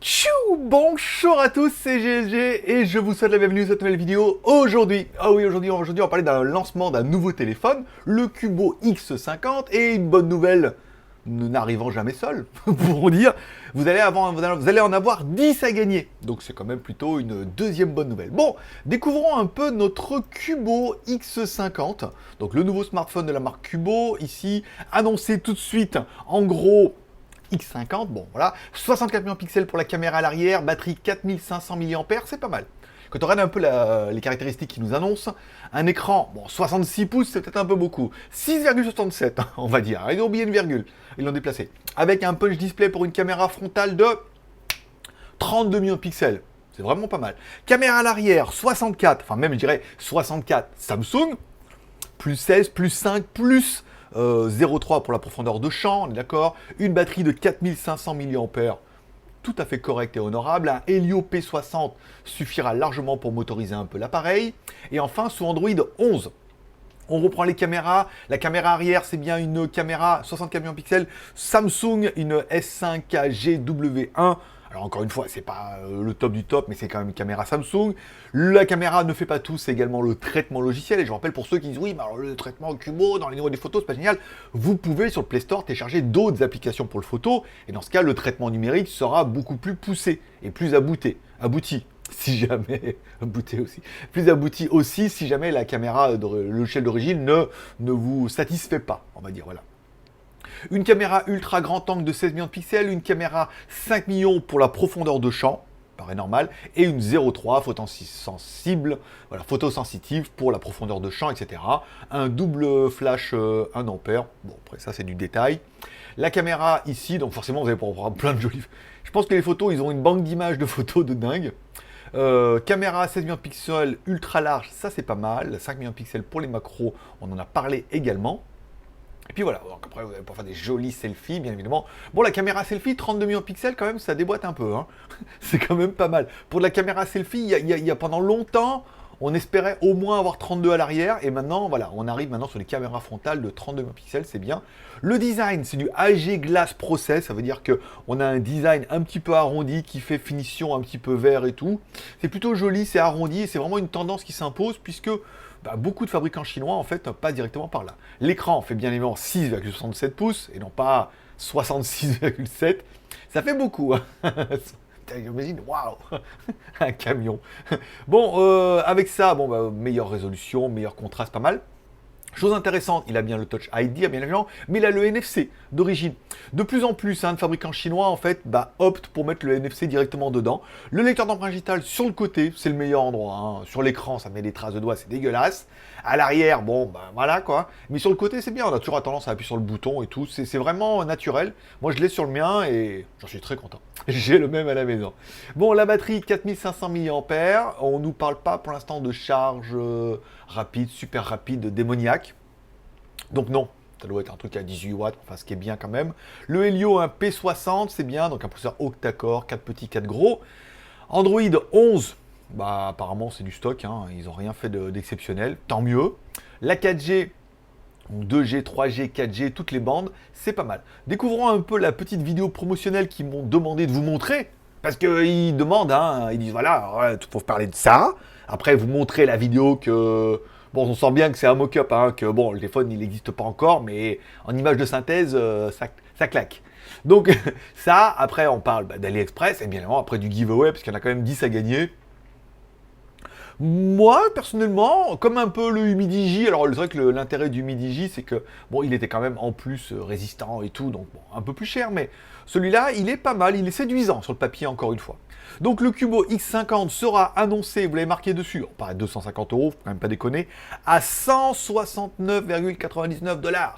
Tchou, bonjour à tous, c'est GLG et je vous souhaite la bienvenue sur cette nouvelle vidéo. Aujourd'hui, aujourd'hui on va parler d'un lancement d'un nouveau téléphone, le Cubo X50, et une bonne nouvelle, n'arrivant jamais seul, pour dire, vous allez en avoir 10 à gagner. Donc c'est quand même plutôt une deuxième bonne nouvelle. Bon, découvrons un peu notre Cubo X50, donc le nouveau smartphone de la marque Cubo, ici, annoncé tout de suite, en gros, X50, bon voilà, 64 millions de pixels pour la caméra à l'arrière, batterie 4500 mAh, c'est pas mal. Quand on regarde un peu les caractéristiques qu'ils nous annoncent, un écran, bon 66 pouces c'est peut-être un peu beaucoup, 6,67 on va dire, ils ont oublié une virgule, ils l'ont déplacé, avec un punch display pour une caméra frontale de 32 millions de pixels, c'est vraiment pas mal. Caméra à l'arrière, 64, enfin même je dirais 64 Samsung, plus 16, plus 5, plus 0,3 pour la profondeur de champ, on est d'accord. Une batterie de 4500 mAh, tout à fait correcte et honorable. Un Helio P60 suffira largement pour motoriser un peu l'appareil. Et enfin, sous Android 11. On reprend les caméras. La caméra arrière, c'est bien une caméra 64 millions de pixels Samsung, une S5 GW1. Alors encore une fois, c'est pas le top du top, mais c'est quand même une caméra Samsung. La caméra ne fait pas tout, c'est également le traitement logiciel. Et je rappelle pour ceux qui disent oui, mais alors le traitement Cubo dans les niveaux des photos, c'est pas génial. Vous pouvez sur le Play Store télécharger d'autres applications pour le photo. Et dans ce cas, le traitement numérique sera beaucoup plus poussé et plus abouti. Si jamais, abouti aussi, plus abouti aussi si jamais la caméra, le logiciel d'origine ne vous satisfait pas, on va dire, voilà. Une caméra ultra grand angle de 16 millions de pixels, une caméra 5 millions pour la profondeur de champ, paraît normal, et une 0,3 photosensible, voilà, photosensitive pour la profondeur de champ, etc. Un double flash 1 ampère, bon après ça c'est du détail. La caméra ici, donc forcément vous allez pouvoir prendre plein de jolies... Je pense que les photos, ils ont une banque d'images de photos de dingue. Caméra 16 millions de pixels ultra large, ça c'est pas mal. 5 millions de pixels pour les macros, on en a parlé également. Et puis voilà, donc après vous allez pouvoir faire des jolis selfies, bien évidemment. Bon, la caméra selfie, 32 millions de pixels, quand même, ça déboîte un peu. Hein. C'est quand même pas mal. Pour de la caméra selfie, il y a pendant longtemps, on espérait au moins avoir 32 à l'arrière. Et maintenant, voilà, on arrive maintenant sur les caméras frontales de 32 millions de pixels, c'est bien. Le design, c'est du AG Glass Process. Ça veut dire qu'on a un design un petit peu arrondi qui fait finition un petit peu vert et tout. C'est plutôt joli, c'est arrondi et c'est vraiment une tendance qui s'impose puisque... beaucoup de fabricants chinois en fait passent directement par là. L'écran fait bien évidemment 6,67 pouces et non pas 66,7. Ça fait beaucoup. Hein. J'imagine, waouh, un camion. Bon, avec ça, meilleure résolution, meilleur contraste, pas mal. Chose intéressante, il a bien le Touch ID, bien évidemment, mais il a le NFC d'origine. De plus en plus, de fabricants chinois, en fait, optent pour mettre le NFC directement dedans. Le lecteur d'empreinte digitale sur le côté, c'est le meilleur endroit. Hein. Sur l'écran, ça met des traces de doigts, c'est dégueulasse. À l'arrière, voilà quoi. Mais sur le côté, c'est bien, on a toujours tendance à appuyer sur le bouton et tout. C'est vraiment naturel. Moi, je l'ai sur le mien et j'en suis très content. J'ai le même à la maison. Bon, la batterie, 4500 mAh. On nous parle pas pour l'instant de charge rapide, super rapide, démoniaque. Donc non, ça doit être un truc à 18 watts, enfin ce qui est bien quand même. Le Helio, un P60, c'est bien, donc un processeur octa-core, 4 petits, 4 gros. Android 11, apparemment c'est du stock, hein, ils n'ont rien fait d'exceptionnel, tant mieux. La 4G, 2G, 3G, 4G, toutes les bandes, c'est pas mal. Découvrons un peu la petite vidéo promotionnelle qu'ils m'ont demandé de vous montrer, parce qu'ils demandent, hein, ils disent voilà, pour parler de ça, après vous montrez la vidéo que... Bon, on sent bien que c'est un mock-up, hein, que bon, le téléphone il n'existe pas encore, mais en image de synthèse, ça claque. Donc ça, après on parle d'AliExpress, et bien évidemment après du giveaway, parce qu'il y en a quand même 10 à gagner. Moi, personnellement, comme un peu le Humidigi, alors c'est vrai que l'intérêt du Humidigi, c'est que, bon, il était quand même en plus résistant et tout, donc bon, un peu plus cher, mais celui-là, il est pas mal, il est séduisant sur le papier, encore une fois. Donc le Cubo X50 sera annoncé, vous l'avez marqué dessus, on paraît 250 €, faut quand même pas déconner, à 169,99 $,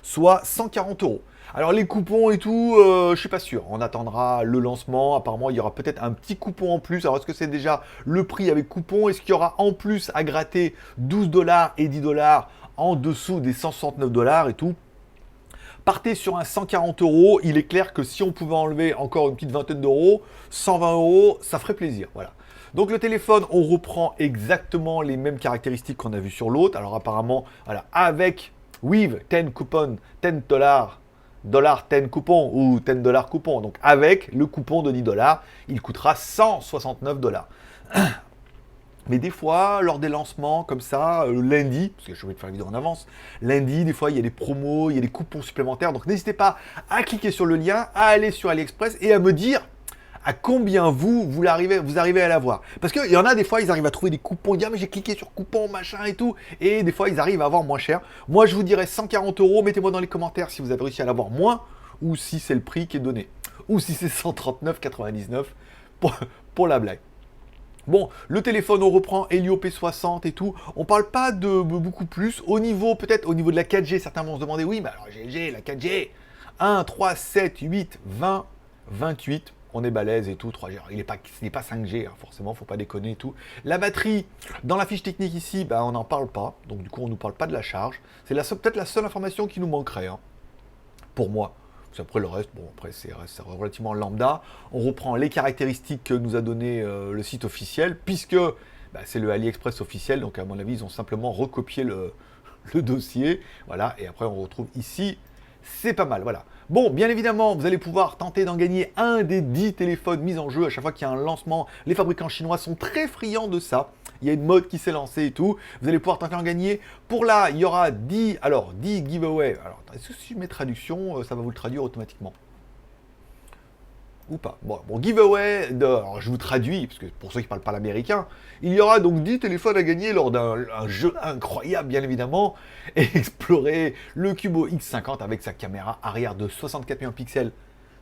soit 140 €. Alors les coupons et tout, je suis pas sûr. On attendra le lancement. Apparemment, il y aura peut-être un petit coupon en plus. Alors est-ce que c'est déjà le prix avec coupon? Est-ce qu'il y aura en plus à gratter 12 $ et 10 $ en dessous des 169 $ et tout? Partez sur un 140 €. Il est clair que si on pouvait enlever encore une petite vingtaine d'euros, 120 €, ça ferait plaisir. Voilà. Donc le téléphone, on reprend exactement les mêmes caractéristiques qu'on a vu sur l'autre. Alors apparemment, voilà, avec with 10 coupons, $10 $10 coupon ou $10 coupon. Donc avec le coupon de $10, il coûtera $169. Mais des fois, lors des lancements comme ça, lundi, parce que je vais te faire une vidéo en avance, lundi, des fois, il y a des promos, il y a des coupons supplémentaires. Donc n'hésitez pas à cliquer sur le lien, à aller sur AliExpress et à me dire à combien vous arrivez à l'avoir. Parce qu'il y en a des fois, ils arrivent à trouver des coupons, ils disent ah, mais j'ai cliqué sur coupon, machin et tout. Et des fois, ils arrivent à avoir moins cher. Moi, je vous dirais 140 €. Mettez-moi dans les commentaires si vous avez réussi à l'avoir moins ou si c'est le prix qui est donné. Ou si c'est 139,99 pour la blague. Bon, le téléphone, on reprend Helio P60 et tout. On parle pas de beaucoup plus. Au niveau, peut-être, au niveau de la 4G, certains vont se demander, oui, mais alors GLG, la 4G, 1, 3, 7, 8, 20, 28. On est balèze et tout, 3G. Ce n'est pas 5G, hein, forcément, faut pas déconner et tout. La batterie, dans la fiche technique ici, bah, on n'en parle pas. Donc du coup, on nous parle pas de la charge. C'est peut-être la seule information qui nous manquerait, hein, pour moi. Après le reste, bon après c'est relativement lambda. On reprend les caractéristiques que nous a donné le site officiel, puisque bah, c'est le AliExpress officiel, donc à mon avis ils ont simplement recopié le dossier. Voilà, et après on retrouve ici, c'est pas mal, voilà. Bon, bien évidemment, vous allez pouvoir tenter d'en gagner un des 10 téléphones mis en jeu à chaque fois qu'il y a un lancement. Les fabricants chinois sont très friands de ça. Il y a une mode qui s'est lancée et tout. Vous allez pouvoir tenter d'en gagner. Pour là, il y aura 10 giveaways. Alors, est-ce que si je mets traduction, ça va vous le traduire automatiquement? Ou pas. Bon, giveaway, alors je vous traduis, parce que pour ceux qui ne parlent pas l'américain, il y aura donc 10 téléphones à gagner lors d'un jeu incroyable, bien évidemment, et explorer le Cubo X50 avec sa caméra arrière de 64 mégapixels.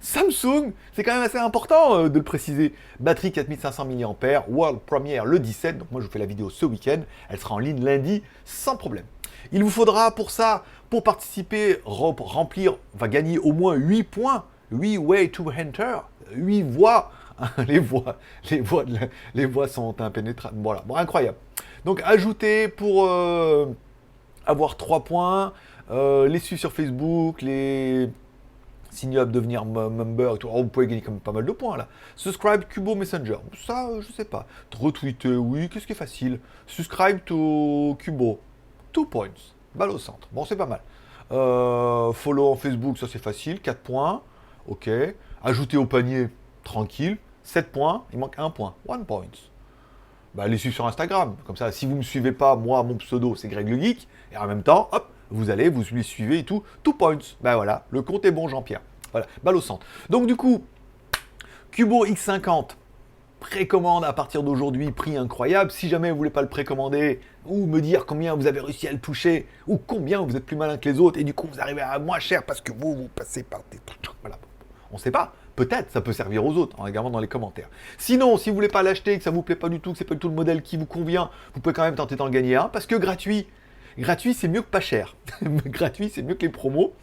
Samsung, c'est quand même assez important de le préciser. Batterie 4500 mAh, World Premiere le 17, donc moi je vous fais la vidéo ce week-end, elle sera en ligne lundi sans problème. Il vous faudra pour ça, pour participer, gagner au moins 8 points, 8 way to enter, 8 voix. les voix sont impénétrables. Voilà, bon, incroyable. Donc ajoutez pour avoir 3 points, les suivre sur Facebook, les signer up, devenir member et tout. Oh, vous pouvez gagner quand même pas mal de points là. Subscribe Cubo Messenger. Ça, je sais pas. Retweeter, oui, qu'est-ce qui est facile? Subscribe to Cubo. 2 points. Balle au centre. Bon, c'est pas mal. Follow en Facebook, ça c'est facile. 4 points. Ok. Ajouter au panier, tranquille. 7 points. Il manque 1 point. 1 point. Bah, les suivre sur Instagram. Comme ça, si vous me suivez pas, moi, mon pseudo, c'est Greg le Geek. Et en même temps, hop, vous les suivez et tout. 2 points. Ben voilà, le compte est bon, Jean-Pierre. Voilà, balle au centre. Donc du coup, Cubo X50, précommande à partir d'aujourd'hui, prix incroyable. Si jamais vous voulez pas le précommander, ou me dire combien vous avez réussi à le toucher, ou combien vous êtes plus malin que les autres, et du coup vous arrivez à moins cher parce que vous passez par des trucs. Voilà. On sait pas. Peut-être ça peut servir aux autres en regardant dans les commentaires. Sinon, si vous voulez pas l'acheter, que ça vous plaît pas du tout, que c'est pas du tout le modèle qui vous convient, vous pouvez quand même tenter d'en gagner un, parce que gratuit. Gratuit, c'est mieux que pas cher. Gratuit, c'est mieux que les promos.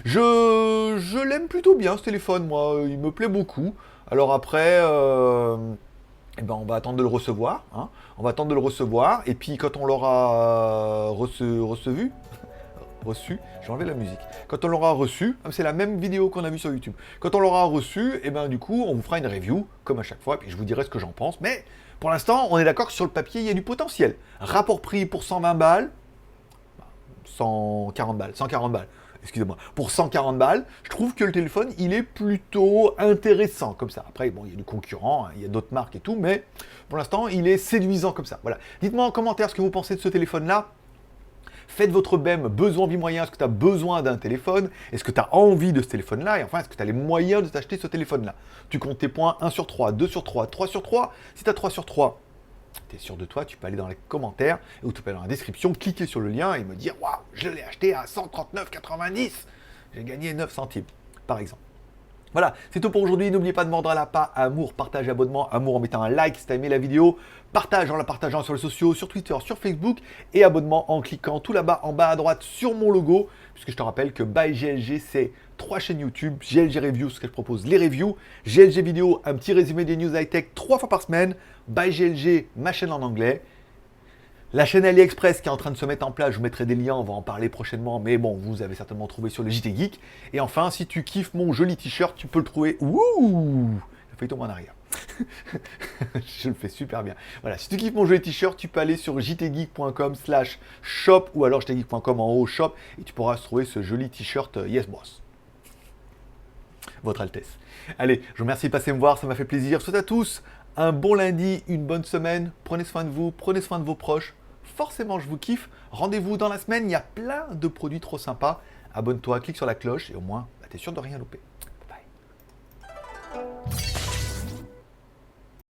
Je l'aime plutôt bien, ce téléphone, moi. Il me plaît beaucoup. Alors après, eh ben, on va attendre de le recevoir. Hein. On va attendre de le recevoir. Et puis, quand on l'aura reçu, j'ai enlevé la musique. Quand on l'aura reçu, c'est la même vidéo qu'on a vue sur YouTube. Quand on l'aura reçu, et ben du coup, on vous fera une review, comme à chaque fois, et puis je vous dirai ce que j'en pense. Mais pour l'instant, on est d'accord que sur le papier, il y a du potentiel. Rapport prix pour 120 balles, 140 balles, excusez-moi, pour 140 balles, je trouve que le téléphone, il est plutôt intéressant comme ça. Après, bon, il y a du concurrent, hein, il y a d'autres marques et tout, mais pour l'instant, il est séduisant comme ça. Voilà. Dites-moi en commentaire ce que vous pensez de ce téléphone-là. Faites votre BEM, besoin, vie, moyen. Est-ce que tu as besoin d'un téléphone? Est-ce que tu as envie de ce téléphone-là? Et enfin, est-ce que tu as les moyens de t'acheter ce téléphone-là? Tu comptes tes points 1 sur 3, 2 sur 3, 3 sur 3. Si tu as 3 sur 3, tu es sûr de toi, tu peux aller dans les commentaires ou tu peux aller dans la description, cliquer sur le lien et me dire « Waouh, je l'ai acheté à 139,90 ! J'ai gagné 9 centimes, par exemple. » Voilà, c'est tout pour aujourd'hui. N'oubliez pas de mordre à la pas, amour, partage, abonnement, amour en mettant un like si tu as aimé la vidéo, partage en la partageant sur les sociaux, sur Twitter, sur Facebook et abonnement en cliquant tout là-bas en bas à droite sur mon logo, puisque je te rappelle que by GLG, c'est 3 chaînes YouTube, GLG Reviews, ce que je propose, les reviews, GLG Vidéo, un petit résumé des news high-tech 3 fois par semaine, by GLG, ma chaîne en anglais. La chaîne AliExpress qui est en train de se mettre en place, je vous mettrai des liens, on va en parler prochainement, mais bon, vous avez certainement trouvé sur le JT Geek. Et enfin, si tu kiffes mon joli t-shirt, tu peux le trouver. Ouh, ça fait tomber en arrière. Je le fais super bien. Voilà, si tu kiffes mon joli t-shirt, tu peux aller sur jtgeek.com/shop ou alors jtgeek.com en haut shop et tu pourras trouver ce joli t-shirt Yes Boss. Votre Altesse. Allez, je vous remercie de passer me voir, ça m'a fait plaisir. Je vous souhaite à tous un bon lundi, une bonne semaine. Prenez soin de vous, prenez soin de vos proches. Forcément, je vous kiffe. Rendez-vous dans la semaine, il y a plein de produits trop sympas. Abonne-toi, clique sur la cloche et au moins, t'es sûr de rien louper.